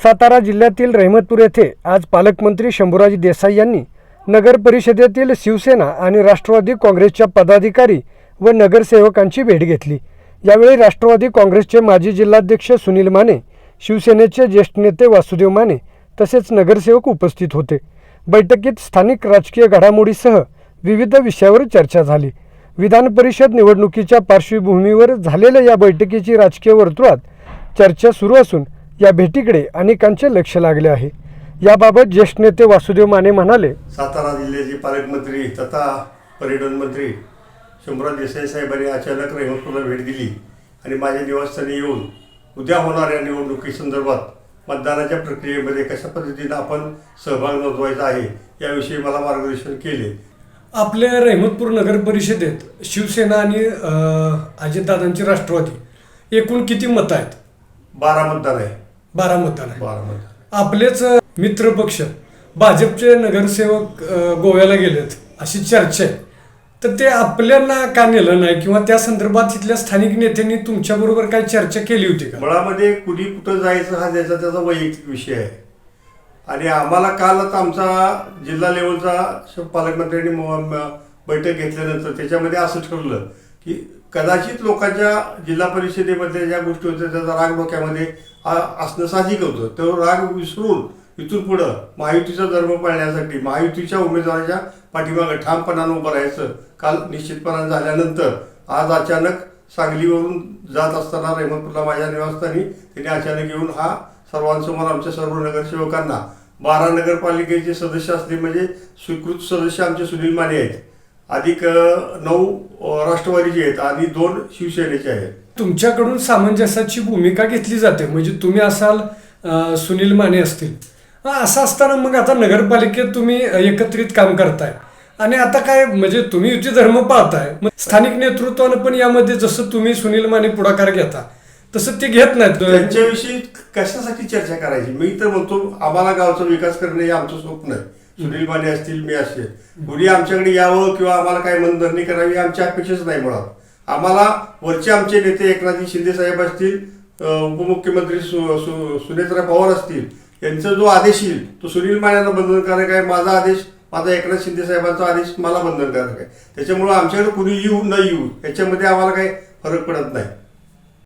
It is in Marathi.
सातारा जिल्ह्यातील रहमतपूर येथे आज पालकमंत्री शंभूराज देसाई यांनी नगर परिषदेतील शिवसेना आणि राष्ट्रवादी काँग्रेसच्या पदाधिकारी व नगरसेवकांची भेट घेतली। यावेळी राष्ट्रवादी काँग्रेसचे माजी जिल्हाध्यक्ष सुनील माने, शिवसेनेचे ज्येष्ठ नेते वासुदेव माने तसेच नगरसेवक उपस्थित होते। बैठकीत स्थानिक राजकीय घडामोडीसह विविध विषयावर चर्चा झाली। विधान परिषद निवडणुकीच्या पार्श्वभूमीवर झालेल्या या बैठकीची राजकीय वर्तुळात चर्चा सुरू असून या भेटीकडे अनेकांचे लक्ष लागले आहे। याबाबत ज्येष्ठ नेते वासुदेव माने म्हणाले, सातारा जिल्ह्याचे पालकमंत्री तथा पर्यटन मंत्री शंभूराज देसाई साहेबांनी अचानक रहमतपूरला भेट दिली आणि माझ्या निवासस्थानी येऊन उद्या होणाऱ्या निवडणुकीसंदर्भात मतदानाच्या प्रक्रियेमध्ये कशा पद्धतीने आपण सहभाग नोंदवायचा आहे याविषयी मला मार्गदर्शन केले। आपल्या रहमतपूर नगर परिषदेत शिवसेना आणि अजितदादांची राष्ट्रवादी एकूण किती मतं आहेत? 12 मतदान आहे। 12 मतदान आहे। 12 मतदान। आपलेच मित्र पक्ष भाजपचे नगरसेवक गोव्याला गेलेत अशी चर्चा आहे, तर ते आपल्याला का नेलं नाही किंवा त्या संदर्भात इथल्या स्थानिक नेत्यांनी तुमच्याबरोबर काय चर्चा केली होती का? मुळामध्ये कुणी कुठं जायचं हा त्याचा वैयक्तिक विषय आहे आणि आम्हाला कालच आमचा जिल्हा लेवलचा पालकमंत्र्यांनी बैठक घेतल्यानंतर त्याच्यामध्ये असं ठरलं की कदाचित लोकांच्या जिल्हा परिषदेमध्ये ज्या गोष्टी होत्या त्याचा राग डोक्यामध्ये असणं साहजिक होतं। तो राग विसरून इथून पुढं महायुतीचा धर्म पाळण्यासाठी महायुतीच्या उमेदवाराच्या पाठीमागे ठामपणानं उभं राहायचं काल निश्चितपणाने झाल्यानंतर आज अचानक सांगलीवरून जात असताना रहमतपूरला माझ्या निवासस्थानी त्यांनी अचानक येऊन हा सर्वांसमोर आमच्या सर्व नगरसेवकांना 12 नगरपालिकेचे सदस्य असले म्हणजे स्वीकृत सदस्य आमचे सुनील माने आहेत, अधिक 9 राष्ट्रवादीचे आहेत आणि 2 शिवसेनेचे आहेत। तुमच्याकडून सामंजस्याची भूमिका घेतली जाते, म्हणजे तुम्ही असाल, सुनील माने असतील, असं असताना मग आता नगरपालिकेत तुम्ही एकत्रित काम करताय आणि आता काय म्हणजे तुम्ही युती धर्म पाळताय, मग स्थानिक नेतृत्वानं पण यामध्ये जसं तुम्ही सुनील माने पुढाकार घेता तसं ते घेत नाहीत। त्यांच्याविषयी कशासाठी चर्चा करायची? मी तर म्हणतो आम्हाला गावचा विकास करणे हे आमचं स्वप्न आहे। सुनील माने असतील, मी असेल, कुणी आमच्याकडे यावं किंवा आम्हाला काय मनधरणी करावी आमची अपेक्षाच नाही। मुळात आम्हाला वरचे आमचे नेते एकनाथ शिंदे साहेब असतील, उपमुख्यमंत्री सुनेत्रा पवार असतील, यांचा जो आदेश येईल तो सुनील मानेंना बंधनकारक आहे, माझा आदेश, माझा एकनाथ शिंदे साहेबांचा आदेश मला बंधनकारक आहे। त्याच्यामुळे आमच्याकडे कुणी येऊ न येऊ याच्यामध्ये आम्हाला काही फरक पडत नाही।